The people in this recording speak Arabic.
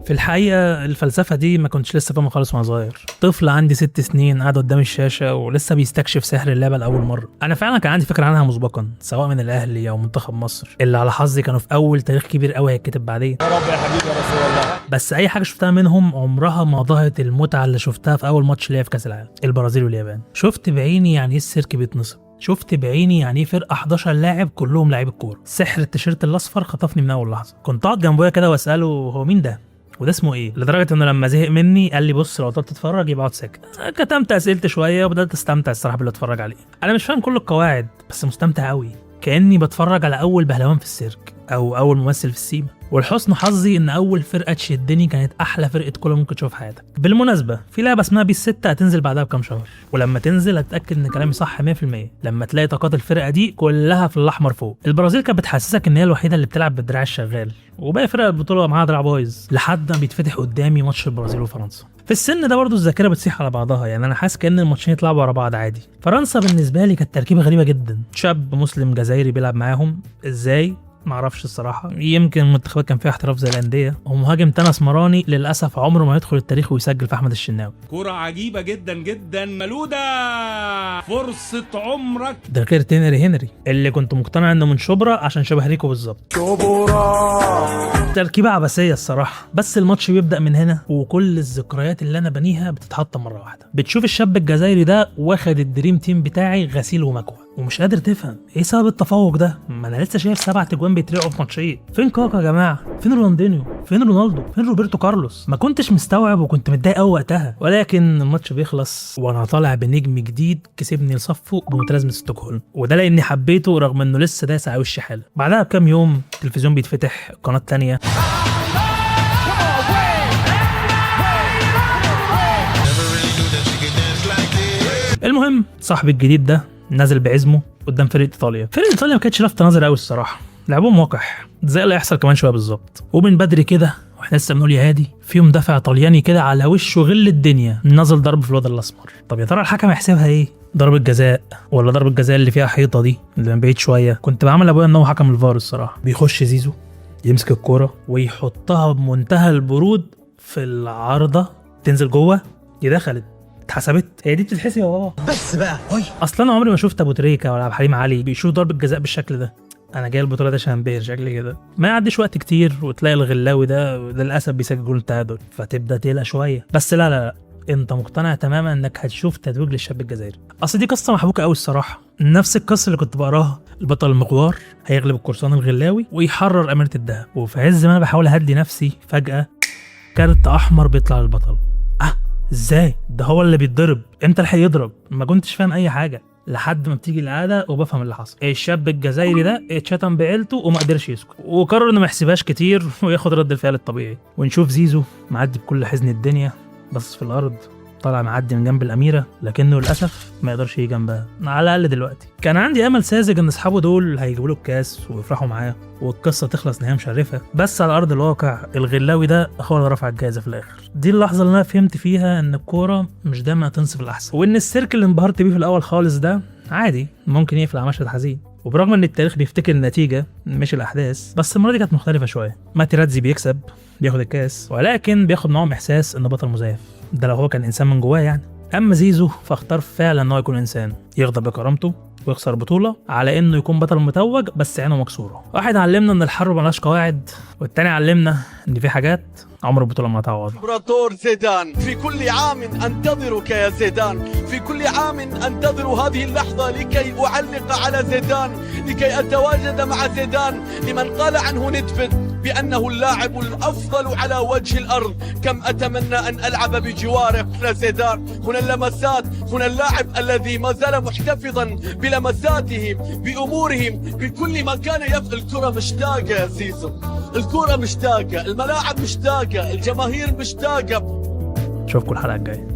في الحقيقه الفلسفه دي ما كنتش لسه فاهمها خالص وانا صغير، طفل عندي 6 سنين قاعد قدام الشاشه ولسه بيستكشف سحر اللعبه لاول مره. انا فعلا كان عندي فكره عنها مسبقا، سواء من الاهلي او منتخب مصر اللي على حظي كانوا في اول تاريخ كبير قوي هيتكتب بعدين. يا رب يا حبيبي يا رسول الله. بس اي حاجه شفتها منهم عمرها ما ضاهت المتعه اللي شفتها في اول ماتش ليا في كاس العالم، البرازيل واليابان. شفت بعيني يعني ايه السيرك بيتنصب، شفت بعيني يعني ايه فرقه 11 لاعب كلهم لعيب الكوره. سحر التيشيرت الاصفر خطفني من اول لحظه. كنت قاعد جنبويا كده واساله هو مين ده وده اسمه ايه، لدرجه انه لما زهق مني قال لي بص لو طلبت تتفرج يبقى اقعد ساكت. كتمت اسئلتي شويه وبدات استمتع الصراحه باللي اتفرج عليه. انا مش فاهم كل القواعد بس مستمتع قوي، كاني بتفرج على اول بهلوان في السيرك او اول ممثل في السيما. والحسن حظي ان اول فرقه تشدني كانت احلى فرقه كوره ممكن تشوفها في حياتك. بالمناسبه في لعبه اسمها بيس 6 هتنزل بعدها بكام شهر، ولما تنزل هتتاكد ان كلامي صح 100%. لما تلاقي طاقات الفرقه دي كلها في الاحمر فوق. البرازيل كانت بتحسسك ان هي الوحيده اللي بتلعب بالدراع الشغال وباقي فرق البطوله معاها دراع بايظ، لحد ما بيتفتح قدامي ماتش البرازيل وفرنسا. في السن ده برضو الذاكره بتسيح على بعضها، يعني انا حاسس كأن الماتشين يتلعبوا ورا بعض عادي. فرنسا بالنسبه لي كانت تركيبه غريبه جدا، شاب مسلم جزائري بيلعب معاهم ازاي معرفش الصراحه، يمكن المنتخبات كان فيها احتراف زي الانديه، ومهاجم تاني اسمراني للاسف عمره ما يدخل التاريخ ويسجل في احمد الشناوي. كرة عجيبة جدا جدا ملودة، فرصة عمرك. ده غير هنري اللي كنت مقتنع انه من شبرا عشان شبه ريكو بالظبط. تركيبه عبثيه الصراحه، بس الماتش بيبدا من هنا وكل الذكريات اللي انا بنيها بتتحطم مره واحده. بتشوف الشاب الجزائري ده واخد الدريم تيم بتاعي غسيل ومكوى، ومش قادر تفهم ايه سبب التفوق ده. ما انا لسه شايف 7 تجوان بيترقوا في ماتشين. فين كاكا يا جماعه؟ فين رونالدينيو؟ فين رونالدو؟ فين روبرتو كارلوس؟ ما كنتش مستوعب وكنت متضايق قوي وقتها، ولكن الماتش بيخلص وانا طالع بنجم جديد كسبني لصفه بمتلازمه ستوكهولم، وده لاني حبيته رغم انه لسه داس على وش حاله. بعدها بكام يوم التلفزيون بيتفتح قناه تانية، المهم صاحبي الجديد ده نازل بعزمه قدام فرقه ايطاليا. فرقه ايطاليا ما كانتش لافته نظر قوي الصراحه، لعبهم وقح زي اللي هيحصل كمان شويه بالظبط. ومن بدري كده واحنا لسه بنقول يا هادي في مدافع طلياني كده على وشه غل الدنيا نزل ضرب في الواد الاسمر. طب يا ترى الحكم هيحسبها ايه؟ ضربة جزاء ولا ضربة جزاء اللي فيها حيطه دي اللي من بعيد شويه؟ كنت بعمل ابويا ان هو حكم الفار الصراحه. بيخش زيزو يمسك الكوره ويحطها بمنتهى البرود في العارضه، تنزل جوه. دي دخلت اتحسبت. هي دي بتتحسب يا بابا؟ بس بقى اصلا انا عمري ما شفت ابو تريكه ولا عبد الحليم علي بيشوط ضربه جزاء بالشكل ده. انا جاي البطوله ده عشان انبهر شكلي كده. ما يعديش وقت كتير وتلاقي الغلاوي ده للاسف بيسجل جول التعادل، فتبدا تقلق شويه. بس لا انت مقتنع تماما انك هتشوف تتويج للشاب الجزائري. اصل دي قصه محبوكه قوي الصراحه، نفس القصه اللي كنت بقراها. البطل المغوار هيغلب القرصان الغلاوي ويحرر اميره الذهب، وفي عز ما انا بحاول اهدي نفسي فجاه كارت احمر بيطلع للبطل. ازاي ده هو اللي بيتضرب؟ امتى الحق يضرب؟ ما كنتش فاهم اي حاجه لحد ما بتيجي العاده وبفهم اللي حصل. الشاب الجزائري ده اتشتم بعيلته وما قدرش يسكت، وقرر انه ما يحسبهاش كتير وياخد رد الفعل الطبيعي. ونشوف زيزو معدي بكل حزن الدنيا بس في الارض طالع معدي من جنب الاميره، لكنه للاسف ما يقدرش يجي جنبها على الاقل دلوقتي. كان عندي امل ساذج ان اصحابه دول هيجيبوا له الكاس ويفرحوا معاه والقصه تخلص نهايه مشرفه، بس على ارض الواقع الغلاوي ده هو اللي رفع الجائزه في الاخر. دي اللحظه اللي انا فهمت فيها ان الكوره مش دايما هتنصف الاحسن، وان السيرك اللي انبهرت بيه في الاول خالص ده عادي ممكن يقفل على مشهد حزين. وبرغم ان التاريخ بيفتكر النتيجه مش الاحداث، بس المره دي كانت مختلفه شويه. ماتيراتزي بيكسب بياخد الكاس، ولكن بياخد معاهم احساس انه بطل مزيف، ده لو هو كان انسان من جواه يعني. اما زيزو فاختار فعلا ان هو يكون انسان، يغضب بكرامته ويخسر بطوله على انه يكون بطل متوج بس عينه مكسوره. واحد علمنا ان الحرب ملهاش قواعد، والتاني علمنا ان في حاجات عمر البطوله ما تعوض. امبراطور زيدان، في كل عام انتظرك يا زيدان، في كل عام انتظر هذه اللحظه لكي اعلق على زيدان، لكي اتواجد مع زيدان لمن قال عنه ندفد بأنه اللاعب الأفضل على وجه الأرض. كم أتمنى أن ألعب بجواره. هنا زيدان، هنا اللمسات، هنا اللاعب الذي ما زال محتفظا بلمساته بأموره بكل ما كان يفعل. الكرة مشتاقة يا زيزو، الكرة مشتاقة، الملاعب مشتاقة، الجماهير مشتاقة. نشوفكم الحلقة الجاية.